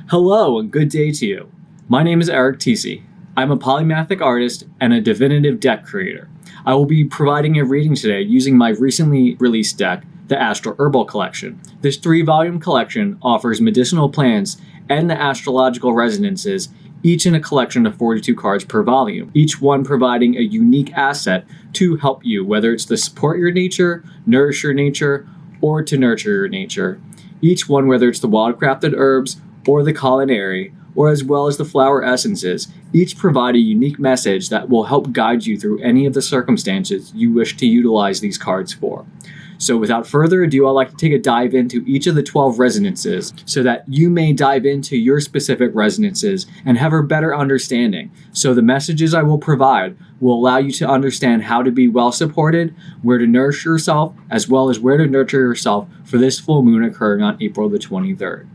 Hello and good day to you. My name is Eric Tisi. I'm a polymathic artist and a divinative deck creator. I will be providing a reading today using my recently released deck, the Astral Herbal Collection. This 3-volume collection offers medicinal plants and the astrological resonances, each in a collection of 42 cards per volume, each one providing a unique asset to help you, whether it's to support your nature, nourish your nature, or to nurture your nature. Each one, whether it's the wildcrafted herbs, or the culinary, or as well as the flower essences, each provide a unique message that will help guide you through any of the circumstances you wish to utilize these cards for. So without further ado, I'd like to take a dive into each of the 12 resonances so that you may dive into your specific resonances and have a better understanding. So the messages I will provide will allow you to understand how to be well supported, where to nourish yourself, as well as where to nurture yourself for this full moon occurring on April the 23rd.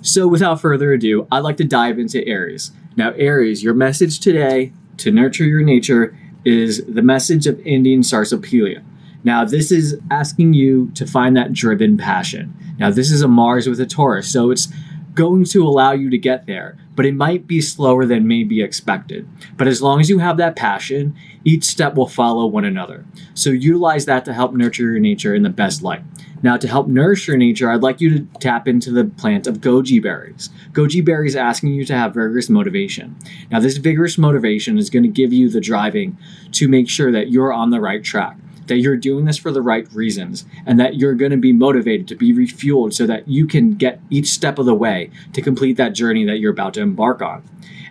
So without further ado, I'd like to dive into Aries. Now Aries, your message today to nurture your nature is the message of Indian Sarsaparilla. Now this is asking you to find that driven passion. Now this is a Mars with a Taurus, so it's going to allow you to get there, but it might be slower than may be expected. But as long as you have that passion, each step will follow one another. So utilize that to help nurture your nature in the best light. Now to help nourish your nature, I'd like you to tap into the plant of goji berries. Goji berries asking you to have vigorous motivation. Now this vigorous motivation is going to give you the driving to make sure that you're on the right track, that you're doing this for the right reasons, and that you're going to be motivated to be refueled so that you can get each step of the way to complete that journey that you're about to embark on.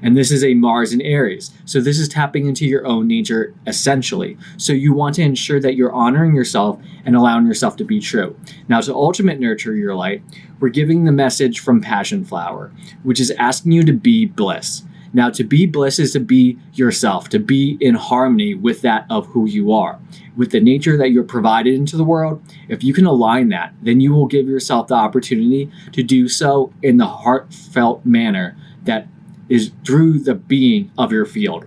And this is a Mars in Aries. So this is tapping into your own nature essentially. So you want to ensure that you're honoring yourself and allowing yourself to be true. Now to ultimate nurture your light, we're giving the message from Passion Flower, which is asking you to be bliss. Now to be bliss is to be yourself, to be in harmony with that of who you are, with the nature that you're provided into the world. If you can align that, then you will give yourself the opportunity to do so in the heartfelt manner that is through the being of your field.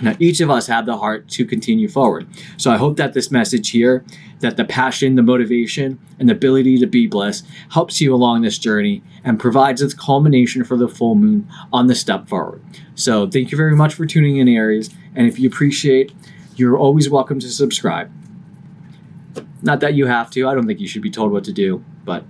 Now, each of us have the heart to continue forward. So I hope that this message here, that the passion, the motivation, and the ability to be bliss helps you along this journey and provides its culmination for the full moon on the step forward. So thank you very much for tuning in, Aries. And if you appreciate, you're always welcome to subscribe. Not that you have to. I don't think you should be told what to do, but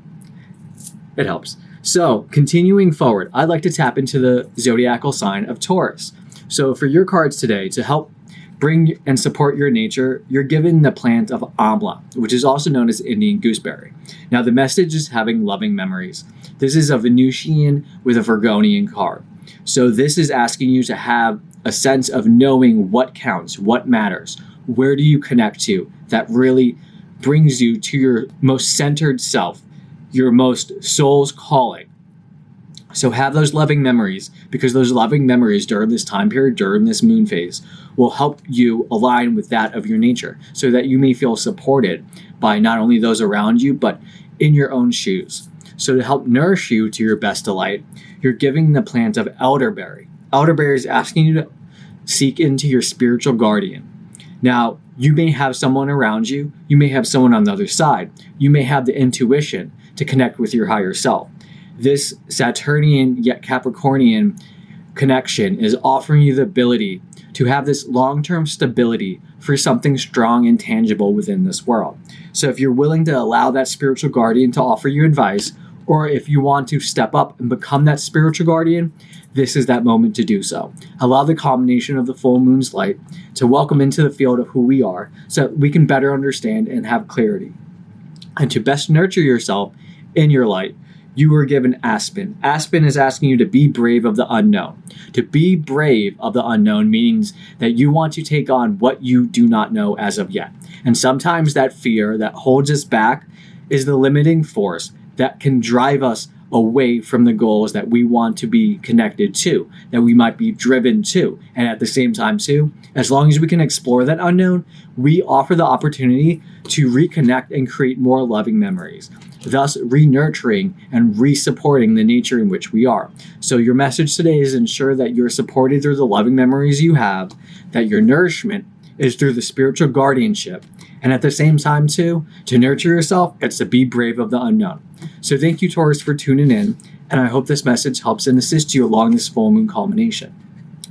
it helps. So continuing forward, I'd like to tap into the zodiacal sign of Taurus. So for your cards today, to help bring and support your nature, you're given the plant of amla, which is also known as Indian gooseberry. Now the message is having loving memories. This is a Venusian with a Virgonian card. So this is asking you to have a sense of knowing what counts, what matters, where do you connect to that really brings you to your most centered self, your most soul's calling. So have those loving memories, because those loving memories during this time period, during this moon phase, will help you align with that of your nature so that you may feel supported by not only those around you, but in your own shoes. So to help nourish you to your best delight, you're giving the plant of elderberry. Elderberry is asking you to seek into your spiritual guardian. Now, you may have someone around you, you may have someone on the other side, you may have the intuition to connect with your higher self. This Saturnian yet Capricornian connection is offering you the ability to have this long-term stability for something strong and tangible within this world. So if you're willing to allow that spiritual guardian to offer you advice, or if you want to step up and become that spiritual guardian, this is that moment to do so. Allow the combination of the full moon's light to welcome into the field of who we are so that we can better understand and have clarity. And to best nurture yourself in your light, you were given Aspen. Aspen is asking you to be brave of the unknown. To be brave of the unknown means that you want to take on what you do not know as of yet. And sometimes that fear that holds us back is the limiting force that can drive us away from the goals that we want to be connected to, that we might be driven to. And at the same time too, as long as we can explore that unknown, we offer the opportunity to reconnect and create more loving memories, thus re-nurturing and re-supporting the nature in which we are. So your message today is ensure that you're supported through the loving memories you have, that your nourishment is through the spiritual guardianship, and at the same time too, to nurture yourself, it's to be brave of the unknown. So thank you, Taurus, for tuning in, and I hope this message helps and assists you along this full moon culmination.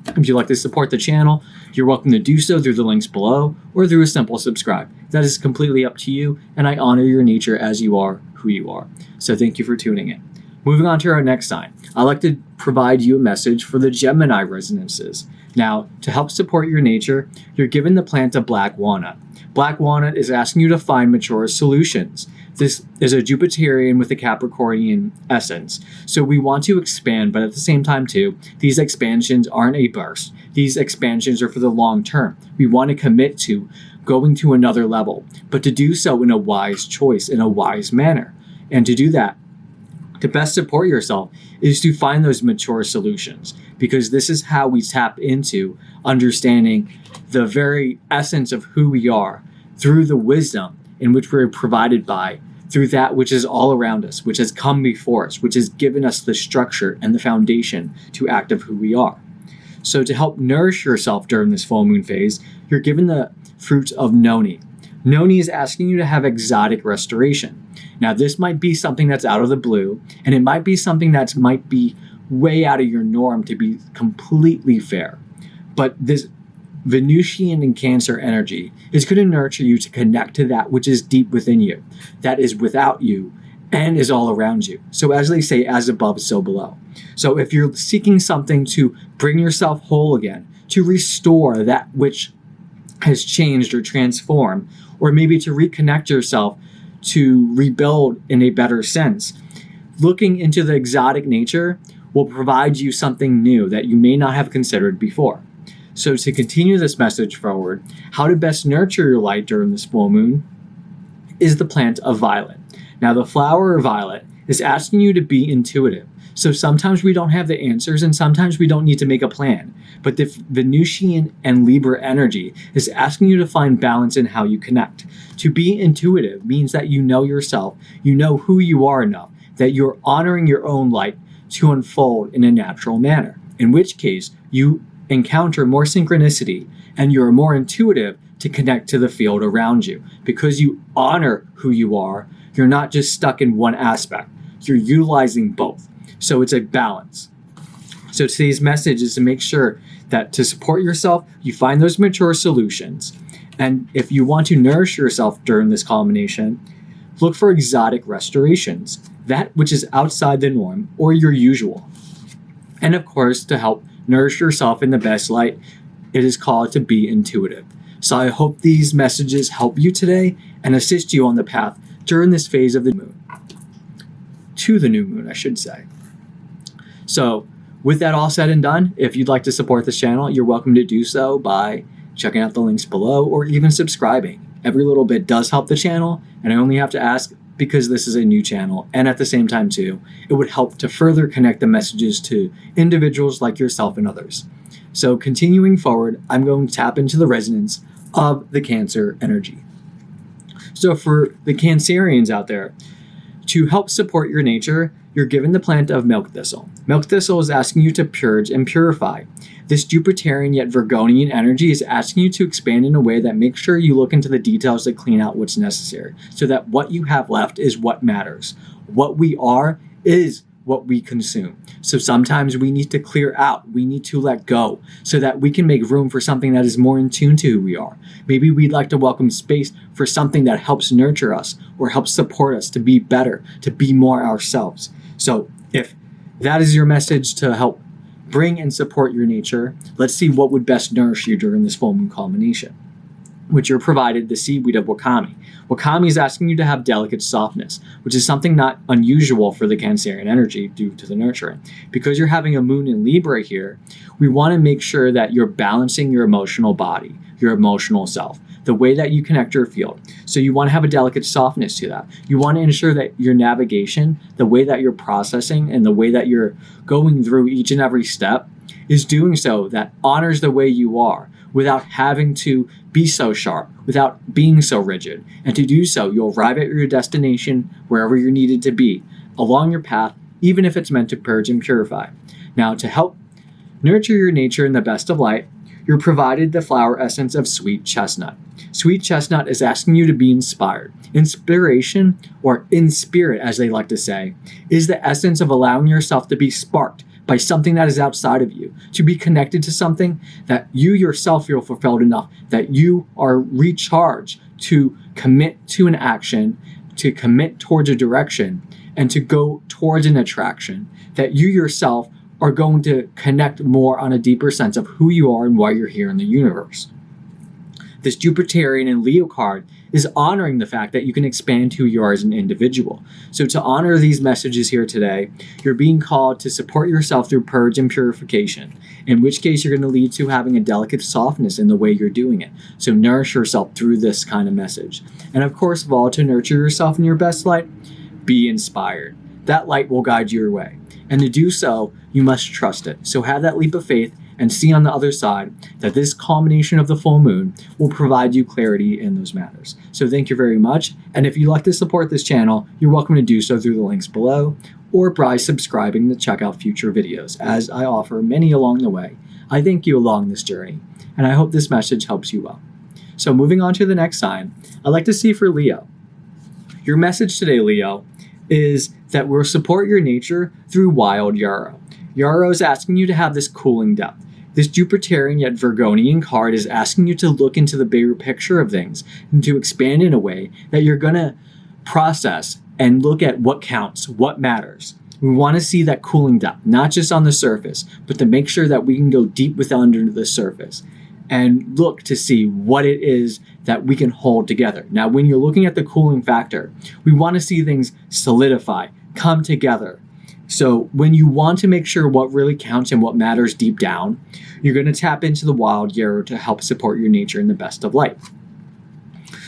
If you'd like to support the channel, you're welcome to do so through the links below or through a simple subscribe. That is completely up to you, and I honor your nature as you are who you are. So thank you for tuning in. Moving on to our next sign, I'd like to provide you a message for the Gemini resonances. Now, to help support your nature, you're given the plant of black walnut. Black walnut is asking you to find mature solutions. This is a Jupiterian with a Capricornian essence. So we want to expand, but at the same time too, these expansions aren't a burst. These expansions are for the long term. We want to commit to going to another level, but to do so in a wise choice, in a wise manner. And to do that, to best support yourself, is to find those mature solutions, because this is how we tap into understanding the very essence of who we are through the wisdom in which we're provided by, through that which is all around us, which has come before us, which has given us the structure and the foundation to act of who we are. So to help nourish yourself during this full moon phase, you're given the fruit of noni. Noni is asking you to have exotic restoration. Now, this might be something that's out of the blue, and it might be something that might be way out of your norm, to be completely fair. But this Venusian and Cancer energy is going to nurture you to connect to that which is deep within you, that is without you and is all around you. So as they say, as above, so below. So if you're seeking something to bring yourself whole again, to restore that which has changed or transformed, or maybe to reconnect yourself to rebuild in a better sense, looking into the exotic nature will provide you something new that you may not have considered before. So to continue this message forward, how to best nurture your light during this full moon is the plant of violet. Now, the flower of violet is asking you to be intuitive. So sometimes we don't have the answers, and sometimes we don't need to make a plan. But the Venusian and Libra energy is asking you to find balance in how you connect. To be intuitive means that you know yourself, you know who you are enough, that you're honoring your own light to unfold in a natural manner, in which case you encounter more synchronicity and you're more intuitive to connect to the field around you. Because you honor who you are, you're not just stuck in one aspect, you're utilizing both. So it's a balance. So today's message is to make sure that to support yourself, you find those mature solutions. And if you want to nourish yourself during this culmination, look for exotic restorations, that which is outside the norm or your usual. And of course, to help nourish yourself in the best light, it is called to be intuitive. So I hope these messages help you today and assist you on the path during this phase of the moon. To the new moon, I should say. So with that all said and done, if you'd like to support this channel, you're welcome to do so by checking out the links below or even subscribing. Every little bit does help the channel, and I only have to ask because this is a new channel, and at the same time too, it would help to further connect the messages to individuals like yourself and others. So continuing forward, I'm going to tap into the resonance of the Cancer energy. So for the Cancerians out there, to help support your nature, you're given the plant of milk thistle. Milk thistle is asking you to purge and purify. This Jupiterian yet Virgonian energy is asking you to expand in a way that makes sure you look into the details to clean out what's necessary, so that what you have left is what matters. What we are is what we consume. So sometimes we need to clear out, we need to let go, so that we can make room for something that is more in tune to who we are. Maybe we'd like to welcome space for something that helps nurture us or helps support us to be better, to be more ourselves. So if that is your message to help bring and support your nature, let's see what would best nourish you during this full moon culmination, which you're provided the seaweed of wakame. Wakame is asking you to have delicate softness, which is something not unusual for the Cancerian energy due to the nurturing. Because you're having a moon in Libra here, we want to make sure that you're balancing your emotional body, your emotional self, the way that you connect your field. So you want to have a delicate softness to that. You want to ensure that your navigation, the way that you're processing and the way that you're going through each and every step is doing so that honors the way you are, without having to be so sharp, without being so rigid. And to do so, you'll arrive at your destination wherever you're needed to be, along your path, even if it's meant to purge and purify. Now, to help nurture your nature in the best of light, You're provided the flower essence of sweet chestnut. Sweet chestnut is asking you to be inspired. Inspiration, or in spirit as they like to say, is the essence of allowing yourself to be sparked by something that is outside of you, to be connected to something that you yourself feel fulfilled enough, that you are recharged to commit to an action, to commit towards a direction, and to go towards an attraction, that you yourself are going to connect more on a deeper sense of who you are and why you're here in the universe. This Jupiterian and Leo card is honoring the fact that you can expand who you are as an individual. So to honor these messages here today, you're being called to support yourself through purge and purification, in which case you're going to lead to having a delicate softness in the way you're doing it. So nourish yourself through this kind of message. And of course of all, to nurture yourself in your best light, be inspired. That light will guide your way. And to do so, you must trust it. So have that leap of faith and see on the other side that this culmination of the full moon will provide you clarity in those matters. So thank you very much. And if you'd like to support this channel, you're welcome to do so through the links below or by subscribing to check out future videos, as I offer many along the way. I thank you along this journey, and I hope this message helps you well. So moving on to the next sign, I'd like to see for Leo. Your message today, Leo, is that we'll support your nature through wild yarrow. Yarrow is asking you to have this cooling depth. This Jupiterian yet Virgonian card is asking you to look into the bigger picture of things and to expand in a way that you're going to process and look at what counts, what matters. We want to see that cooling depth, not just on the surface, but to make sure that we can go deep within under the surface and look to see what it is that we can hold together. Now, when you're looking at the cooling factor, we want to see things solidify, come together. So when you want to make sure what really counts and what matters deep down, you're going to tap into the wild yarrow to help support your nature in the best of light.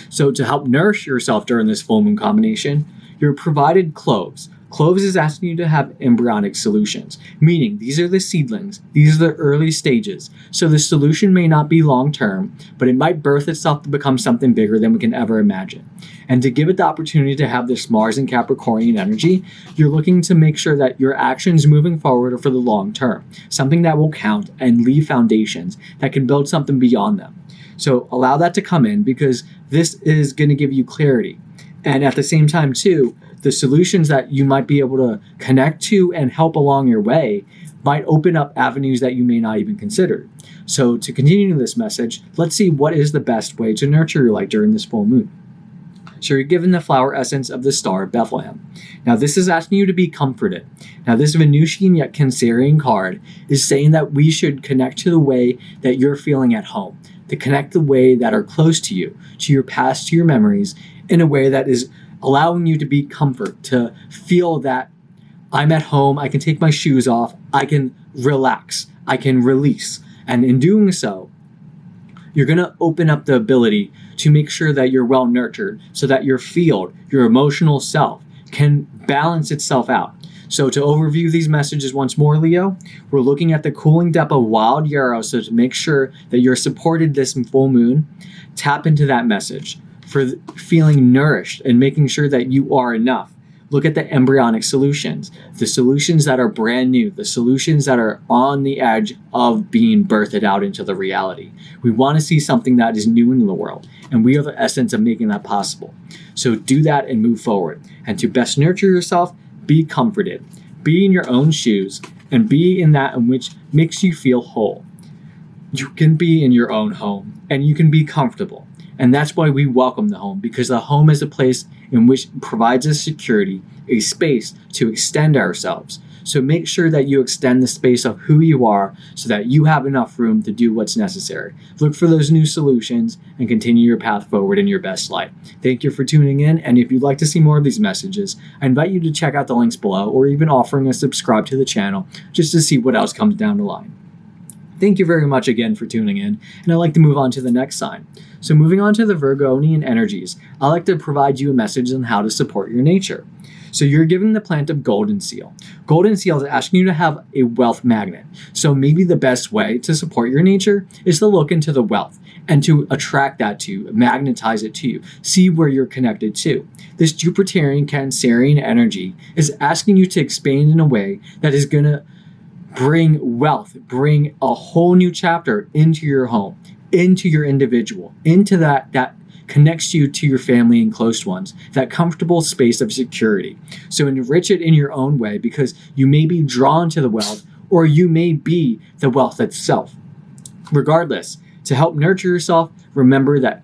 So to help nourish yourself during this full moon combination, you're provided cloves. Cloves is asking you to have embryonic solutions, meaning these are the seedlings, these are the early stages. So the solution may not be long-term, but it might birth itself to become something bigger than we can ever imagine. And to give it the opportunity to have this Mars and Capricornian energy, you're looking to make sure that your actions moving forward are for the long term, something that will count and leave foundations that can build something beyond them. So allow that to come in, because this is going to give you clarity. And at the same time too, the solutions that you might be able to connect to and help along your way might open up avenues that you may not even consider. So to continue this message, let's see what is the best way to nurture your light during this full moon. So you're given the flower essence of the Star of Bethlehem. Now this is asking you to be comforted. Now this Venusian yet Cancerian card is saying that we should connect to the way that you're feeling at home, to connect the way that are close to you, to your past, to your memories, in a way that is allowing you to be comfort, to feel that I'm at home, I can take my shoes off, I can relax, I can release. And in doing so, you're going to open up the ability to make sure that you're well nurtured so that your field, your emotional self, can balance itself out. So to overview these messages once more, Leo, we're looking at the cooling depth of wild yarrow. So to make sure that you're supported this full moon, tap into that message for feeling nourished and making sure that you are enough. Look at the embryonic solutions, the solutions that are brand new, the solutions that are on the edge of being birthed out into the reality. We want to see something that is new in the world, and we are the essence of making that possible. So do that and move forward. And to best nurture yourself, be comforted, be in your own shoes, and be in that in which makes you feel whole. You can be in your own home, and you can be comfortable. And that's why we welcome the home, because the home is a place in which provides us security, a space to extend ourselves. So make sure that you extend the space of who you are so that you have enough room to do what's necessary. Look for those new solutions and continue your path forward in your best light. Thank you for tuning in. And if you'd like to see more of these messages, I invite you to check out the links below, or even offering a subscribe to the channel just to see what else comes down the line. Thank you very much again for tuning in, and I'd like to move on to the next sign. So moving on to the Virgonian energies, I'd like to provide you a message on how to support your nature. So you're given the plant of golden seal. Golden seal is asking you to have a wealth magnet. So maybe the best way to support your nature is to look into the wealth and to attract that to you, magnetize it to you, see where you're connected to. This Jupiterian Cancerian energy is asking you to expand in a way that is going to bring wealth, bring a whole new chapter into your home, into your individual, into that connects you to your family and close ones, that comfortable space of security. So enrich it in your own way, because you may be drawn to the wealth, or you may be the wealth itself. Regardless, to help nurture yourself, remember that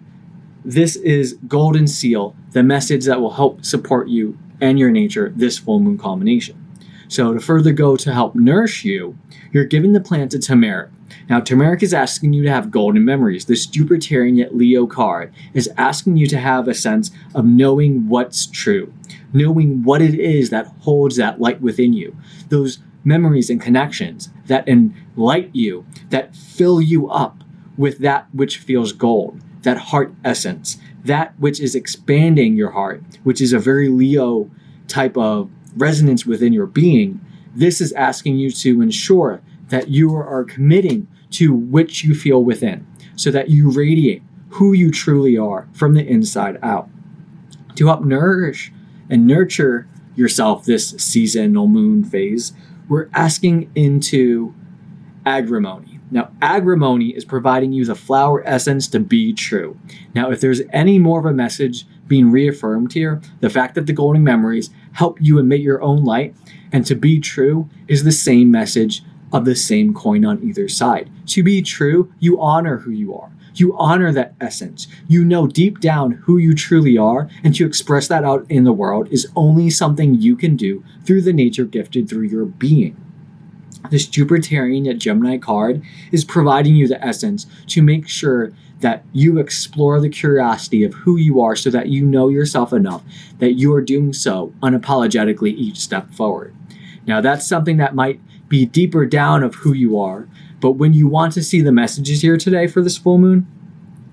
this is golden seal, the message that will help support you and your nature this full moon culmination. So to further go to help nourish you, you're giving the plant a turmeric. Now, turmeric is asking you to have golden memories. This Jupiterian yet Leo card is asking you to have a sense of knowing what's true, knowing what it is that holds that light within you, those memories and connections that enlighten you, that fill you up with that which feels gold, that heart essence, that which is expanding your heart, which is a very Leo type of resonance within your being. This is asking you to ensure that you are committing to which you feel within, so that you radiate who you truly are from the inside out. To help nourish and nurture yourself this seasonal moon phase, we're asking into agrimony. Now, agrimony is providing you the flower essence to be true. Now, if there's any more of a message being reaffirmed here, the fact that the golden memories help you emit your own light and to be true is the same message of the same coin on either side. To be true, you honor who you are. You honor that essence. You know deep down who you truly are, and to express that out in the world is only something you can do through the nature gifted through your being. This Jupiterian yet Gemini card is providing you the essence to make sure that you explore the curiosity of who you are, so that you know yourself enough that you are doing so unapologetically each step forward. Now, that's something that might be deeper down of who you are, but when you want to see the messages here today for this full moon,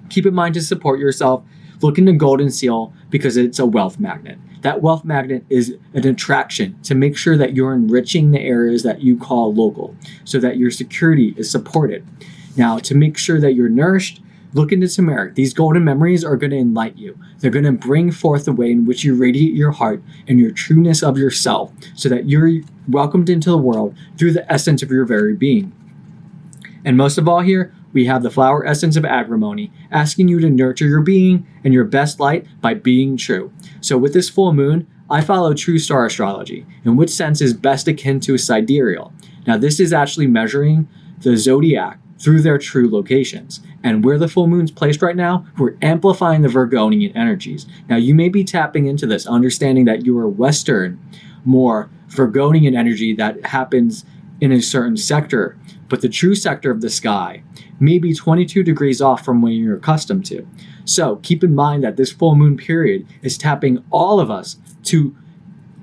keep in mind to support yourself. Look into golden seal, because it's a wealth magnet. That wealth magnet is an attraction to make sure that you're enriching the areas that you call local, so that your security is supported. Now, to make sure that you're nourished, look into turmeric. These golden memories are going to enlighten you. They're going to bring forth the way in which you radiate your heart and your trueness of yourself, so that you're welcomed into the world through the essence of your very being. And most of all here, we have the flower essence of agrimony, asking you to nurture your being and your best light by being true. So with this full moon, I follow true star astrology, in which sense is best akin to a sidereal. Now, this is actually measuring the zodiac through their true locations. And where the full moon's placed right now, we're amplifying the Virgonian energies. Now, you may be tapping into this, understanding that you are Western, more Virgonian energy that happens in a certain sector, but the true sector of the sky may be 22 degrees off from what you're accustomed to. So keep in mind that this full moon period is tapping all of us to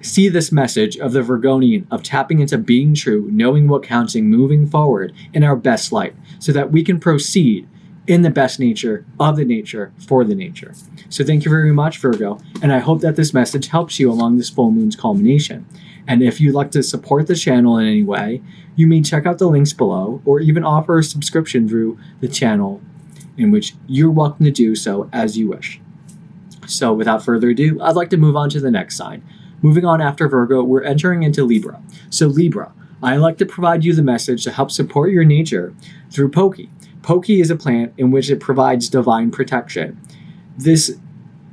see this message of the Virgonian, of tapping into being true, knowing what counts, and moving forward in our best light, so that we can proceed in the best nature of the nature for the nature. So thank you very much, Virgo, and I hope that this message helps you along this full moon's culmination. And if you'd like to support the channel in any way, you may check out the links below, or even offer a subscription through the channel, in which you're welcome to do so as you wish. So without further ado, I'd like to move on to the next sign. Moving on after Virgo, we're entering into Libra. So Libra, I like to provide you the message to help support your nature through 𝒟. 𝒟 is a plant in which it provides divine protection. This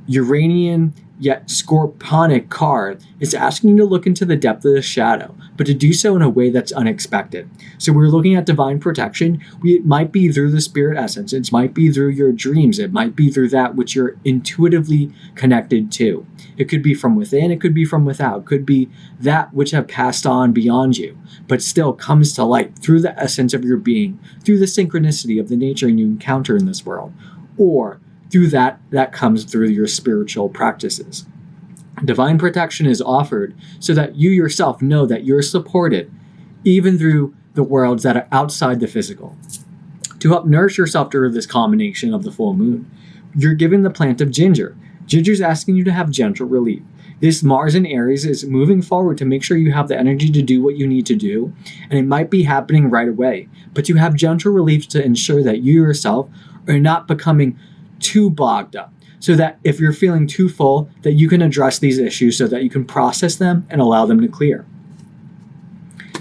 Uranian yet scorpionic card is asking you to look into the depth of the shadow, but to do so in a way that's unexpected. So we're looking at divine protection. It might be through the spirit essence. It might be through your dreams. It might be through that which you're intuitively connected to. It could be from within. It could be from without. It could be that which have passed on beyond you, but still comes to light through the essence of your being, through the synchronicity of the nature you encounter in this world, or through that comes through your spiritual practices. Divine protection is offered so that you yourself know that you're supported, even through the worlds that are outside the physical. To help nourish yourself through this combination of the full moon, you're given the plant of ginger. Ginger is asking you to have gentle relief. This Mars in Aries is moving forward to make sure you have the energy to do what you need to do, and it might be happening right away, but you have gentle relief to ensure that you yourself are not becoming too bogged up, so that if you're feeling too full, that you can address these issues so that you can process them and allow them to clear.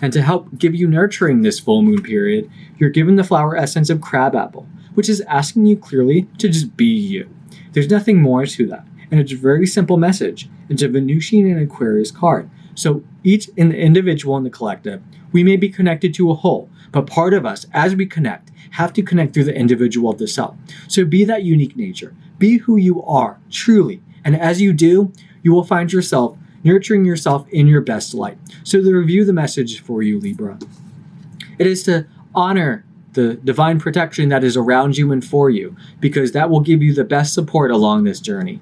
And to help give you nurturing this full moon period, you're given the flower essence of crabapple, which is asking you clearly to just be you. There's nothing more to that. And it's a very simple message. It's a Venusian and Aquarius card. So each in the individual and the collective, we may be connected to a whole, but part of us, as we connect, have to connect through the individual of the self. So be that unique nature. Be who you are, truly. And as you do, you will find yourself nurturing yourself in your best light. So to review the message for you, Libra, it is to honor the divine protection that is around you and for you, because that will give you the best support along this journey.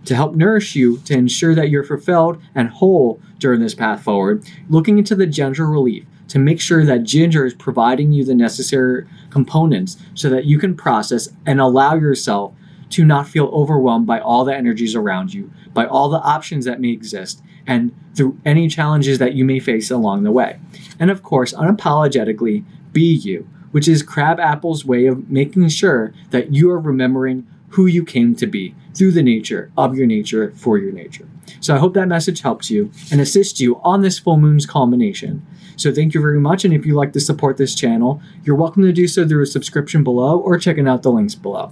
To help nourish you, to ensure that you're fulfilled and whole during this path forward, looking into the ginger relief to make sure that ginger is providing you the necessary components so that you can process and allow yourself to not feel overwhelmed by all the energies around you, by all the options that may exist, and through any challenges that you may face along the way. And of course, unapologetically, be you, which is Crabapple's way of making sure that you are remembering who you came to be through the nature of your nature for your nature. So I hope that message helps you and assists you on this full moon's culmination. So thank you very much, and if you'd like to support this channel, you're welcome to do so through a subscription below or checking out the links below.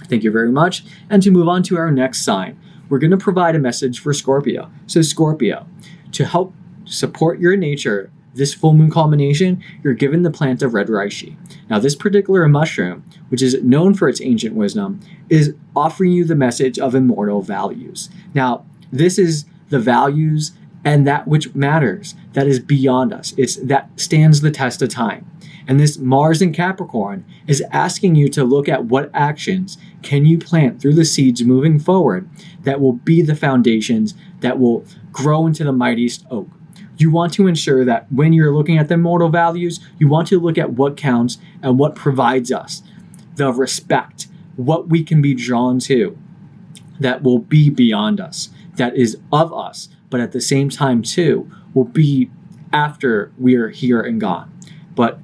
Thank you very much, and to move on to our next sign, we're going to provide a message for Scorpio. So Scorpio, to help support your nature, this full moon culmination, you're given the plant of red reishi. Now this particular mushroom, which is known for its ancient wisdom, is offering you the message of immortal values. Now this is the values and that which matters, that is beyond us. It's that stands the test of time. And this Mars in Capricorn is asking you to look at what actions can you plant through the seeds moving forward that will be the foundations that will grow into the mightiest oak. You want to ensure that when you're looking at the immortal values, you want to look at what counts and what provides us the respect, what we can be drawn to, that will be beyond us, that is of us, but at the same time too, will be after we are here and gone. But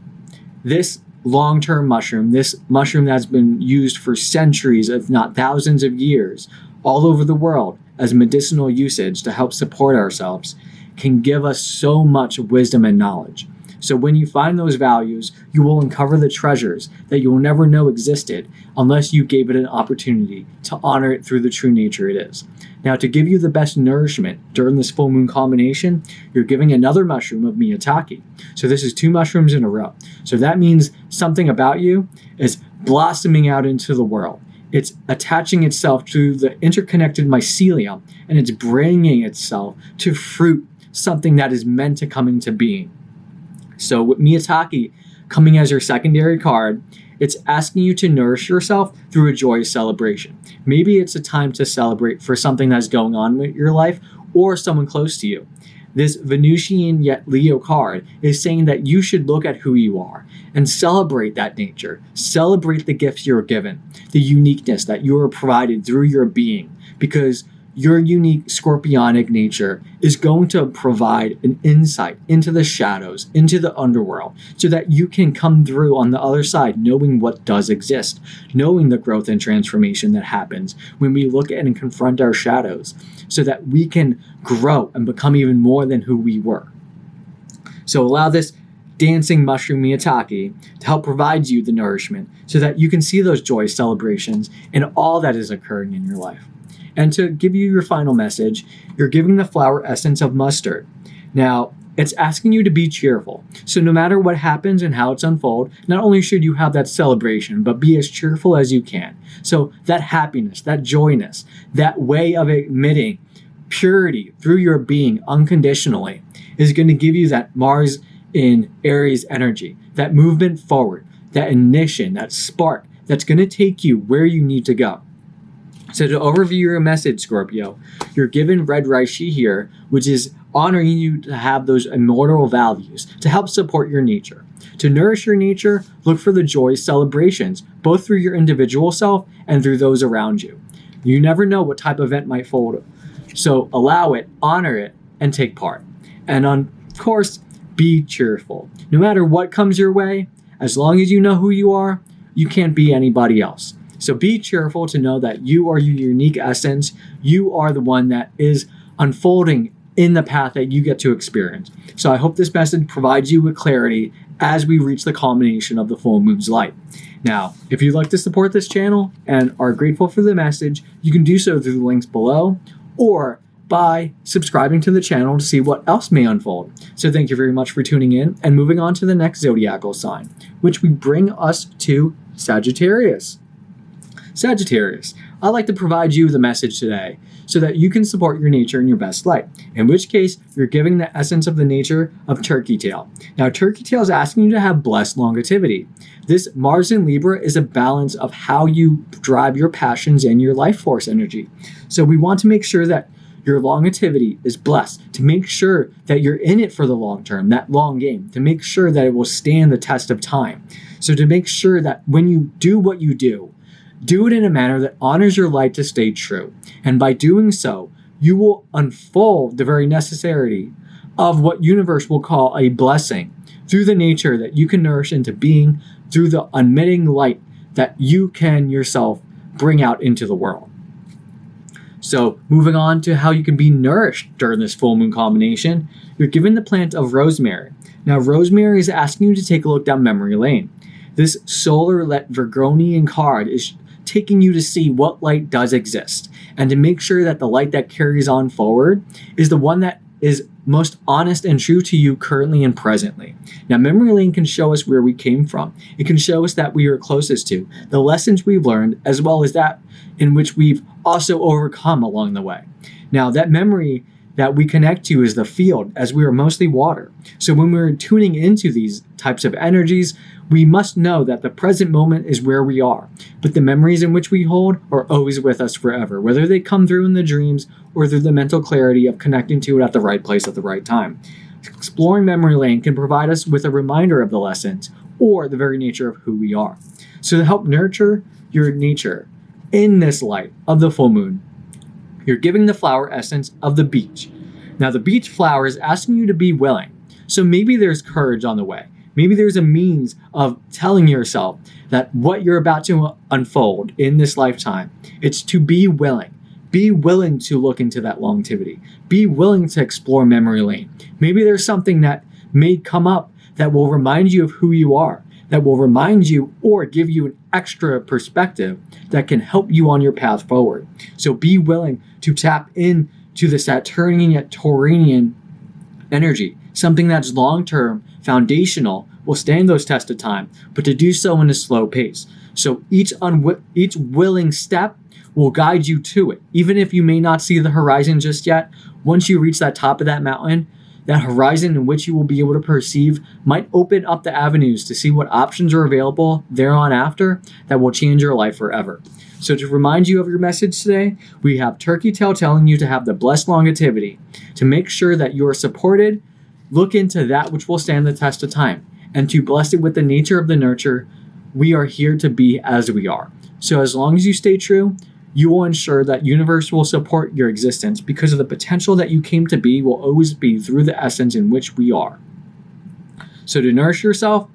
this long-term mushroom, this mushroom that's been used for centuries, if not thousands of years, all over the world as medicinal usage to help support ourselves, can give us so much wisdom and knowledge. So when you find those values, you will uncover the treasures that you will never know existed unless you gave it an opportunity to honor it through the true nature it is. Now, to give you the best nourishment during this full moon culmination, you're giving another mushroom of 𝒼𝒨𝐸. So this is 2 mushrooms in a row. So that means something about you is blossoming out into the world. It's attaching itself to the interconnected mycelium, and it's bringing itself to fruit, something that is meant to come into being. So with 𝒼𝒨𝐸 coming as your secondary card, it's asking you to nourish yourself through a joyous celebration. Maybe it's a time to celebrate for something that's going on with your life or someone close to you. This Venusian yet Leo card is saying that you should look at who you are and celebrate that nature. Celebrate the gifts you're given, the uniqueness that you are provided through your being, because your unique scorpionic nature is going to provide an insight into the shadows, into the underworld, so that you can come through on the other side knowing what does exist, knowing the growth and transformation that happens when we look at and confront our shadows, so that we can grow and become even more than who we were. So allow this dancing mushroom 𝒼𝒨𝐸 to help provide you the nourishment so that you can see those joyous celebrations in all that is occurring in your life. And to give you your final message, you're giving the flower essence of mustard. Now, it's asking you to be cheerful. So no matter what happens and how it's unfold, not only should you have that celebration, but be as cheerful as you can. So that happiness, that joyness, that way of admitting purity through your being unconditionally is going to give you that Mars in Aries energy, that movement forward, that ignition, that spark that's going to take you where you need to go. So to overview your message, Scorpio, you're given red reishi here, which is honoring you to have those immortal values to help support your nature. To nourish your nature, look for the joyous celebrations, both through your individual self and through those around you. You never know what type of event might fold. So allow it, honor it, and take part. And of course, be cheerful. No matter what comes your way, as long as you know who you are, you can't be anybody else. So be cheerful to know that you are your unique essence. You are the one that is unfolding in the path that you get to experience. So I hope this message provides you with clarity as we reach the culmination of the full moon's light. Now, if you'd like to support this channel and are grateful for the message, you can do so through the links below or by subscribing to the channel to see what else may unfold. So thank you very much for tuning in, and moving on to the next zodiacal sign, which we bring us to Sagittarius. Sagittarius, I'd like to provide you the message today so that you can support your nature in your best light, in which case you're giving the essence of the nature of turkey tail. Now, turkey tail is asking you to have blessed longevity. This Mars in Libra is a balance of how you drive your passions and your life force energy. So we want to make sure that your longevity is blessed, to make sure that you're in it for the long term, that long game, to make sure that it will stand the test of time. So to make sure that when you do what you do it in a manner that honors your light to stay true. And by doing so, you will unfold the very necessity of what universe will call a blessing through the nature that you can nourish into being, through the unmitting light that you can yourself bring out into the world. So moving on to how you can be nourished during this full moon combination, you're given the plant of rosemary. Now, rosemary is asking you to take a look down memory lane. This solar Virgonian card is taking you to see what light does exist, and to make sure that the light that carries on forward is the one that is most honest and true to you currently and presently. Now, memory lane can show us where we came from. It can show us that we are closest to, the lessons we've learned, as well as that in which we've also overcome along the way. Now, that memory that we connect to is the field, as we are mostly water. So when we're tuning into these types of energies, we must know that the present moment is where we are, but the memories in which we hold are always with us forever, whether they come through in the dreams or through the mental clarity of connecting to it at the right place at the right time. Exploring memory lane can provide us with a reminder of the lessons or the very nature of who we are. So to help nurture your nature in this light of the full moon, you're giving the flower essence of the beech. Now, the beech flower is asking you to be willing. So maybe there's courage on the way. Maybe there's a means of telling yourself that what you're about to unfold in this lifetime, it's to be willing. Be willing to look into that longevity. Be willing to explore memory lane. Maybe there's something that may come up that will remind you of who you are, that will remind you or give you an extra perspective that can help you on your path forward. So be willing to tap into the Saturnian yet Taurian energy, something that's long-term, foundational, will stand those tests of time, but to do so in a slow pace. So each willing step will guide you to it. Even if you may not see the horizon just yet, once you reach that top of that mountain, that horizon in which you will be able to perceive might open up the avenues to see what options are available thereon after that will change your life forever. So to remind you of your message today, we have turkey tail telling you to have the blessed longevity, to make sure that you are supported, look into that which will stand the test of time, and to bless it with the nature of the nurture. We are here to be as we are. So as long as you stay true, you will ensure that universe will support your existence, because of the potential that you came to be will always be through the essence in which we are. So to nourish yourself,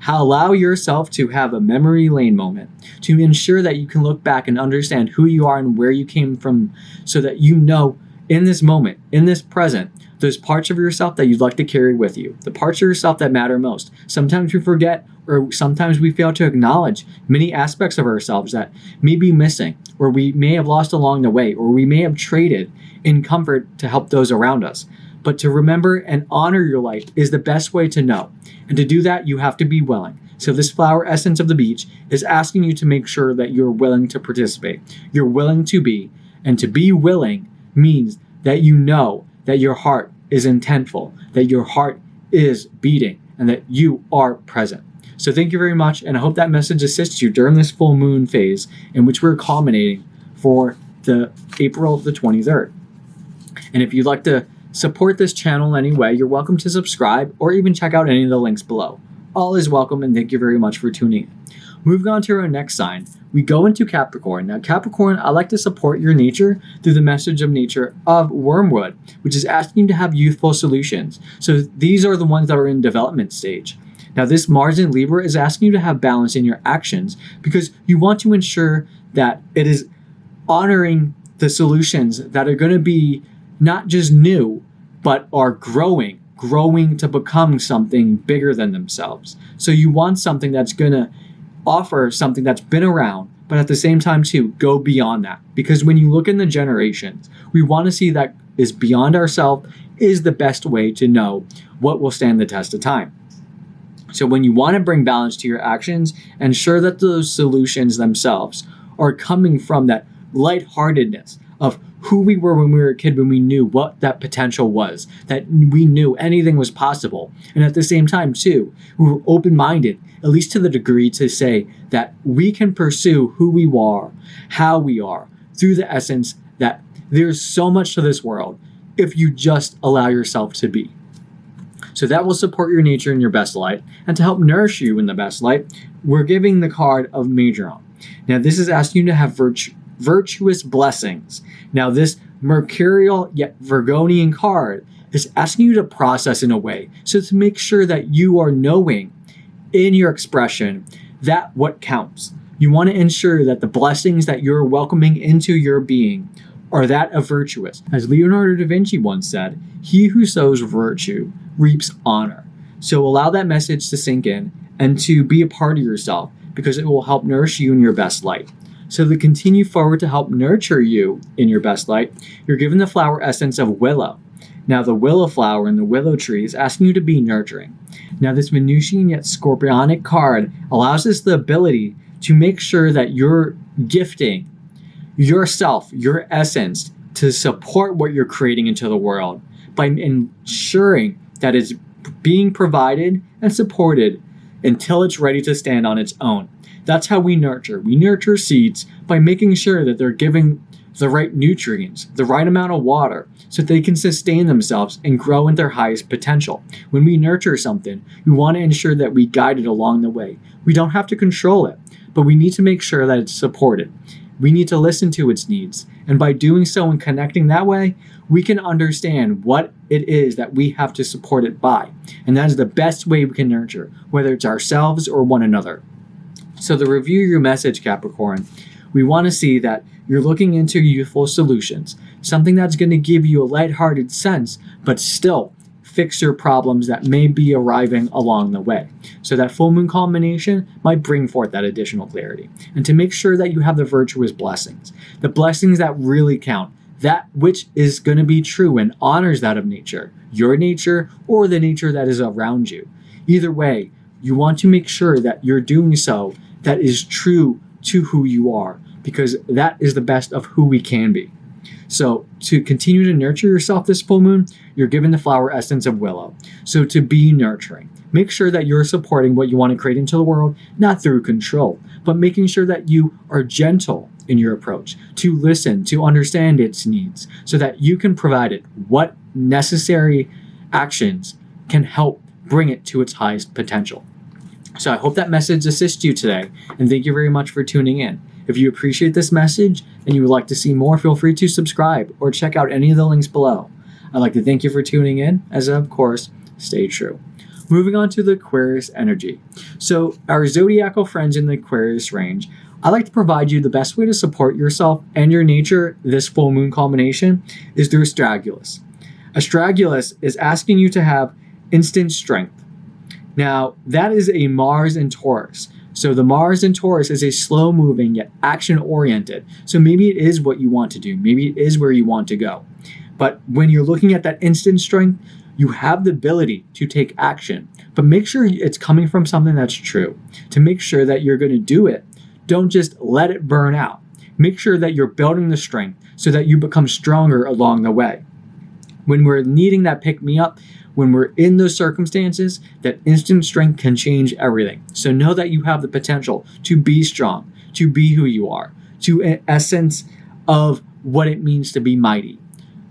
allow yourself to have a memory lane moment, to ensure that you can look back and understand who you are and where you came from, so that you know in this moment, in this present, those parts of yourself that you'd like to carry with you, the parts of yourself that matter most. Sometimes we forget, or sometimes we fail to acknowledge many aspects of ourselves that may be missing, or we may have lost along the way, or we may have traded in comfort to help those around us. But to remember and honor your life is the best way to know. And to do that, you have to be willing. So this flower essence of the beech is asking you to make sure that you're willing to participate. You're willing to be, and to be willing means that you know that your heart is intentful, that your heart is beating, and that you are present. So thank you very much, and I hope that message assists you during this full moon phase in which we're culminating for the April the 23rd. And if you'd like to support this channel in any way, you're welcome to subscribe or even check out any of the links below. All is welcome, and thank you very much for tuning in. Moving on to our next sign, we go into Capricorn. Now, Capricorn, I like to support your nature through the message of nature of wormwood, which is asking you to have youthful solutions. So these are the ones that are in development stage. Now, this Mars in Libra is asking you to have balance in your actions, because you want to ensure that it is honoring the solutions that are going to be not just new, but are growing to become something bigger than themselves. So you want something that's going to offer something that's been around, but at the same time too, go beyond that. Because when you look in the generations, we want to see that is beyond ourselves is the best way to know what will stand the test of time. So when you want to bring balance to your actions, ensure that those solutions themselves are coming from that lightheartedness of who we were when we were a kid, when we knew what that potential was, that we knew anything was possible. And at the same time too, we were open-minded, at least to the degree to say that we can pursue who we are, how we are, through the essence that there's so much to this world if you just allow yourself to be. So that will support your nature in your best light. And to help nourish you in the best light, we're giving the card of Majorana. Now this is asking you to have virtuous blessings. Now this mercurial yet Virgonian card is asking you to process in a way. So to make sure that you are knowing in your expression that what counts. You want to ensure that the blessings that you're welcoming into your being are that of virtuous. As Leonardo da Vinci once said, he who sows virtue reaps honor. So allow that message to sink in and to be a part of yourself, because it will help nourish you in your best light. So to continue forward to help nurture you in your best light, you're given the flower essence of willow. Now the willow flower in the willow tree is asking you to be nurturing. Now this Venusian yet Scorpionic card allows us the ability to make sure that you're gifting yourself, your essence, to support what you're creating into the world by ensuring that it's being provided and supported until it's ready to stand on its own. That's how we nurture. We nurture seeds by making sure that they're giving the right nutrients, the right amount of water, so they can sustain themselves and grow in their highest potential. When we nurture something, we want to ensure that we guide it along the way. We don't have to control it, but we need to make sure that it's supported. We need to listen to its needs. And by doing so and connecting that way, we can understand what it is that we have to support it by. And that is the best way we can nurture, whether it's ourselves or one another. So to review your message, Capricorn, we want to see that you're looking into youthful solutions, something that's going to give you a lighthearted sense, but still fix your problems that may be arriving along the way. So that full moon culmination might bring forth that additional clarity. And to make sure that you have the virtuous blessings, the blessings that really count, that which is going to be true and honors that of nature, your nature or the nature that is around you. Either way, you want to make sure that you're doing so that is true to who you are, because that is the best of who we can be. So to continue to nurture yourself this full moon, you're given the flower essence of willow. So to be nurturing, make sure that you're supporting what you want to create into the world, not through control, but making sure that you are gentle in your approach, to listen, to understand its needs, so that you can provide it what necessary actions can help bring it to its highest potential. So I hope that message assists you today, and thank you very much for tuning in. If you appreciate this message and you would like to see more, feel free to subscribe or check out any of the links below. I'd like to thank you for tuning in, as of course, stay true. Moving on to the Aquarius energy. So our zodiacal friends in the Aquarius range, I'd like to provide you the best way to support yourself and your nature this full moon culmination is through Astragalus. Astragalus is asking you to have instant strength. Now, that is a Mars in Taurus. So the Mars in Taurus is a slow-moving yet action-oriented. So maybe it is what you want to do. Maybe it is where you want to go. But when you're looking at that instant strength, you have the ability to take action. But make sure it's coming from something that's true. To make sure that you're going to do it, don't just let it burn out. Make sure that you're building the strength so that you become stronger along the way. When we're needing that pick-me-up, when we're in those circumstances, that instant strength can change everything. So know that you have the potential to be strong, to be who you are, to an essence of what it means to be mighty.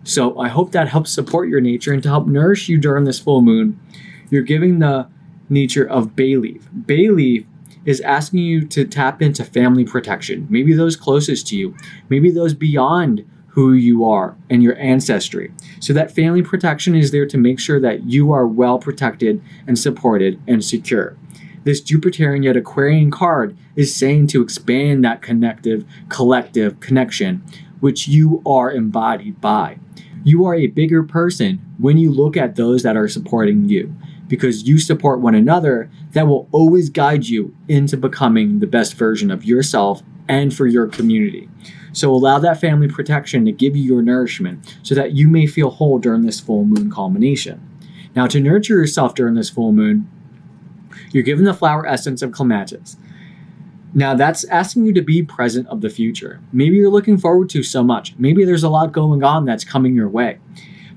So I hope that helps support your nature and to help nourish you during this full moon. You're giving the nature of bay leaf. Bay leaf is asking you to tap into family protection. Maybe those closest to you, maybe those beyond who you are and your ancestry. So that family protection is there to make sure that you are well protected and supported and secure. This Jupiterian yet Aquarian card is saying to expand that connective, collective connection, which you are embodied by. You are a bigger person when you look at those that are supporting you, because you support one another. That will always guide you into becoming the best version of yourself and for your community. So allow that family protection to give you your nourishment so that you may feel whole during this full moon culmination. Now, to nurture yourself during this full moon, you're given the flower essence of clematis. Now, that's asking you to be present of the future. Maybe you're looking forward to so much. Maybe there's a lot going on that's coming your way.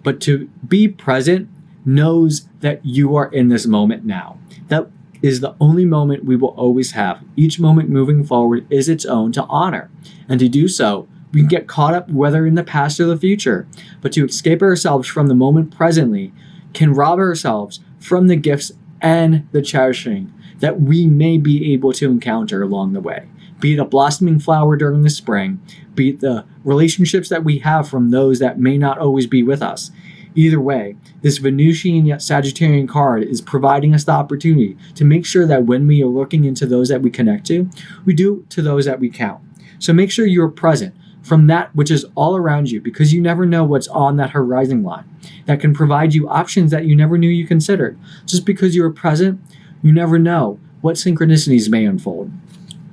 But to be present knows that you are in this moment now. That is the only moment we will always have. Each moment moving forward is its own to honor. And to do so, we can get caught up whether in the past or the future. But to escape ourselves from the moment presently can rob ourselves from the gifts and the cherishing that we may be able to encounter along the way. Be it a blossoming flower during the spring, be it the relationships that we have from those that may not always be with us. Either way, this Venusian yet Sagittarian card is providing us the opportunity to make sure that when we are looking into those that we connect to, we do to those that we count. So make sure you are present from that which is all around you, because you never know what's on that horizon line that can provide you options that you never knew you considered. Just because you are present, you never know what synchronicities may unfold.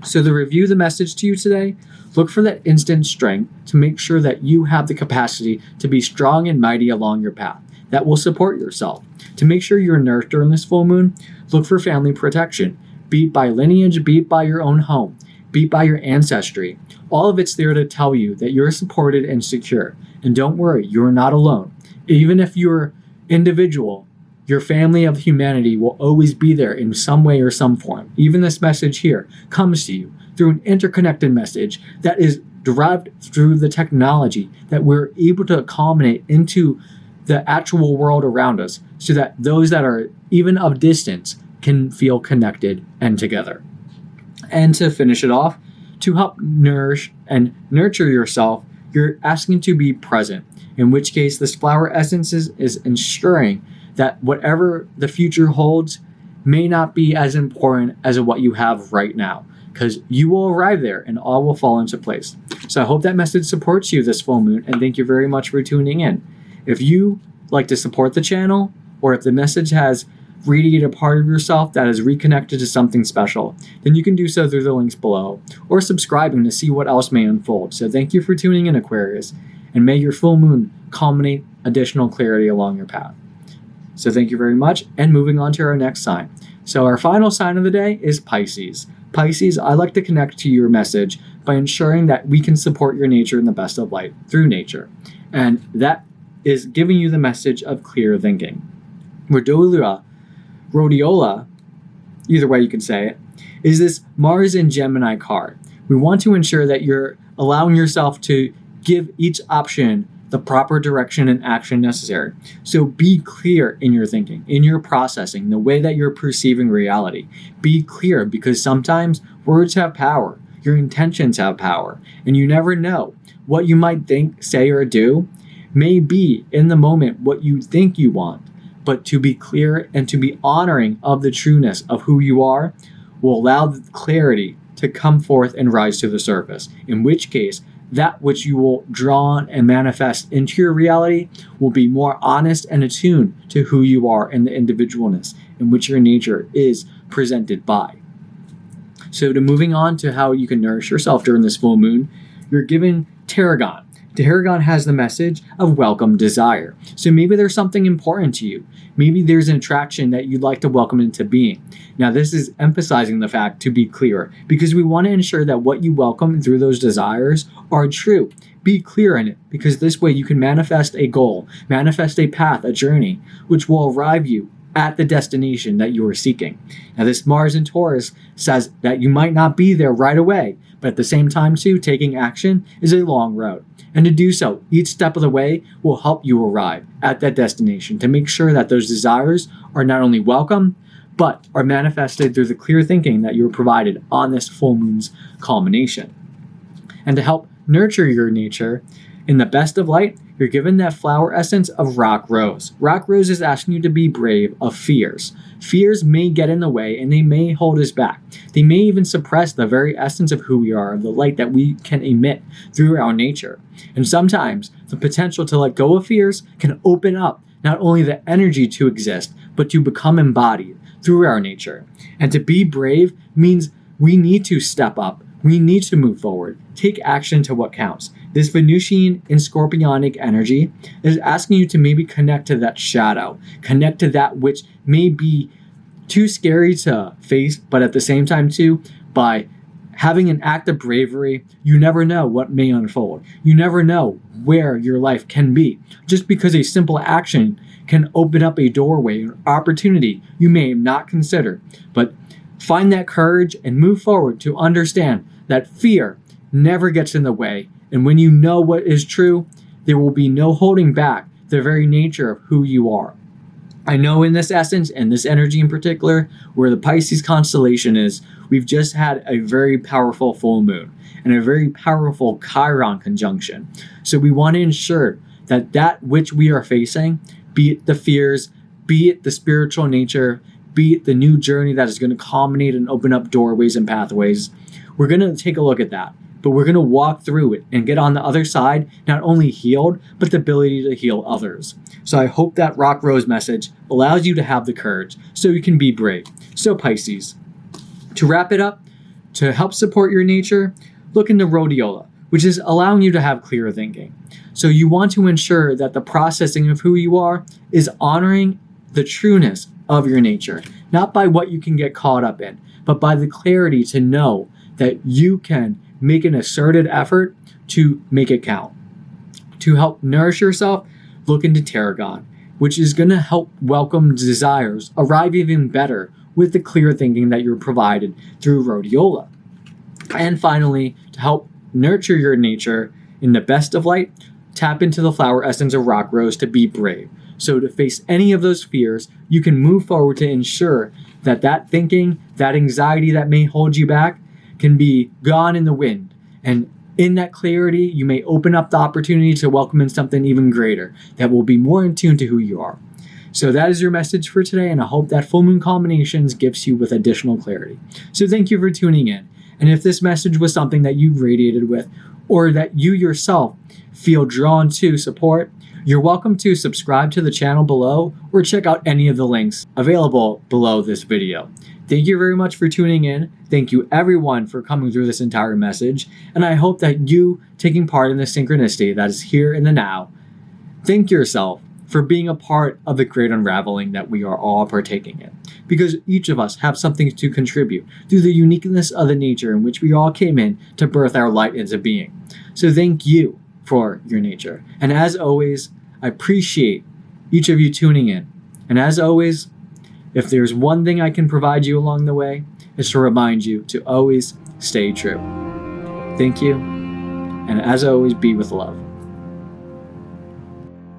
So to review the message to you today, look for that instant strength to make sure that you have the capacity to be strong and mighty along your path that will support yourself. To make sure you're nourished during this full moon, look for family protection, be it by lineage, be it by your own home, be it by your ancestry. All of it's there to tell you that you're supported and secure. And don't worry, you're not alone. Even if you're individual, your family of humanity will always be there in some way or some form. Even this message here comes to you through an interconnected message that is derived through the technology that we're able to accommodate into the actual world around us, so that those that are even of distance can feel connected and together. And to finish it off, to help nourish and nurture yourself, you're asking to be present, in which case this flower essence is ensuring that whatever the future holds may not be as important as what you have right now, because you will arrive there and all will fall into place. So I hope that message supports you this full moon, and thank you very much for tuning in. If you like to support the channel, or if the message has radiated a part of yourself that is reconnected to something special, then you can do so through the links below, or subscribing to see what else may unfold. So thank you for tuning in, Aquarius, and may your full moon culminate additional clarity along your path. So thank you very much, and moving on to our next sign. So our final sign of the day is Pisces. Pisces, I like to connect to your message by ensuring that we can support your nature in the best of light through nature. And that is giving you the message of clear thinking. Rhodiola, either way you can say it, is this Mars and Gemini card. We want to ensure that you're allowing yourself to give each option the proper direction and action necessary. So be clear in your thinking, in your processing, the way that you're perceiving reality. Be clear, because sometimes words have power, your intentions have power, and you never know what you might think, say, or do may be in the moment what you think you want. But to be clear and to be honoring of the trueness of who you are will allow the clarity to come forth and rise to the surface, in which case that which you will draw and manifest into your reality will be more honest and attuned to who you are and the individualness in which your nature is presented by. So to moving on to how you can nourish yourself during this full moon, you're given Tarragon. Tarragon has the message of welcome desire. So maybe there's something important to you. Maybe there's an attraction that you'd like to welcome into being. Now, this is emphasizing the fact to be clear, because we want to ensure that what you welcome through those desires are true. Be clear in it, because this way you can manifest a goal, manifest a path, a journey, which will arrive you at the destination that you are seeking. Now, this Mars in Taurus says that you might not be there right away, but at the same time too, taking action is a long road. And to do so, each step of the way will help you arrive at that destination, to make sure that those desires are not only welcome, but are manifested through the clear thinking that you were provided on this full moon's culmination. And to help nurture your nature in the best of light, you're given that flower essence of rock rose. Rock rose is asking you to be brave of fears. Fears may get in the way and they may hold us back. They may even suppress the very essence of who we are, the light that we can emit through our nature. And sometimes the potential to let go of fears can open up not only the energy to exist, but to become embodied through our nature. And to be brave means we need to step up. We need to move forward, take action to what counts. This Venusian and Scorpionic energy is asking you to maybe connect to that shadow, connect to that which may be too scary to face, but at the same time too, by having an act of bravery, you never know what may unfold. You never know where your life can be. Just because a simple action can open up a doorway, an opportunity you may have not considered. But find that courage and move forward to understand that fear never gets in the way. And when you know what is true, there will be no holding back the very nature of who you are. I know in this essence and this energy in particular, where the Pisces constellation is, we've just had a very powerful full moon and a very powerful Chiron conjunction. So we want to ensure that that which we are facing, be it the fears, be it the spiritual nature, be it the new journey that is going to culminate and open up doorways and pathways, we're going to take a look at that. But we're going to walk through it and get on the other side, not only healed, but the ability to heal others. So I hope that rock rose message allows you to have the courage so you can be brave. So Pisces, to wrap it up, to help support your nature, look into rhodiola, which is allowing you to have clear thinking. So you want to ensure that the processing of who you are is honoring the trueness of your nature, not by what you can get caught up in, but by the clarity to know that you can make an asserted effort to make it count. To help nourish yourself, look into tarragon, which is going to help welcome desires arrive even better with the clear thinking that you're provided through rhodiola. And finally, to help nurture your nature in the best of light, tap into the flower essence of rock rose to be brave. So to face any of those fears, you can move forward to ensure that that thinking, that anxiety that may hold you back, can be gone in the wind. And in that clarity, you may open up the opportunity to welcome in something even greater that will be more in tune to who you are. So that is your message for today, and I hope that full moon combinations gives you with additional clarity. So thank you for tuning in. And if this message was something that you radiated with, or that you yourself feel drawn to support, you're welcome to subscribe to the channel below or check out any of the links available below this video. Thank you very much for tuning in. Thank you everyone for coming through this entire message. And I hope that you taking part in the synchronicity that is here in the now, thank yourself for being a part of the great unraveling that we are all partaking in. Because each of us have something to contribute through the uniqueness of the nature in which we all came in to birth our light into being. So thank you for your nature. And as always, I appreciate each of you tuning in. And as always, if there's one thing I can provide you along the way, is to remind you to always stay true. Thank you, and as always, be with love.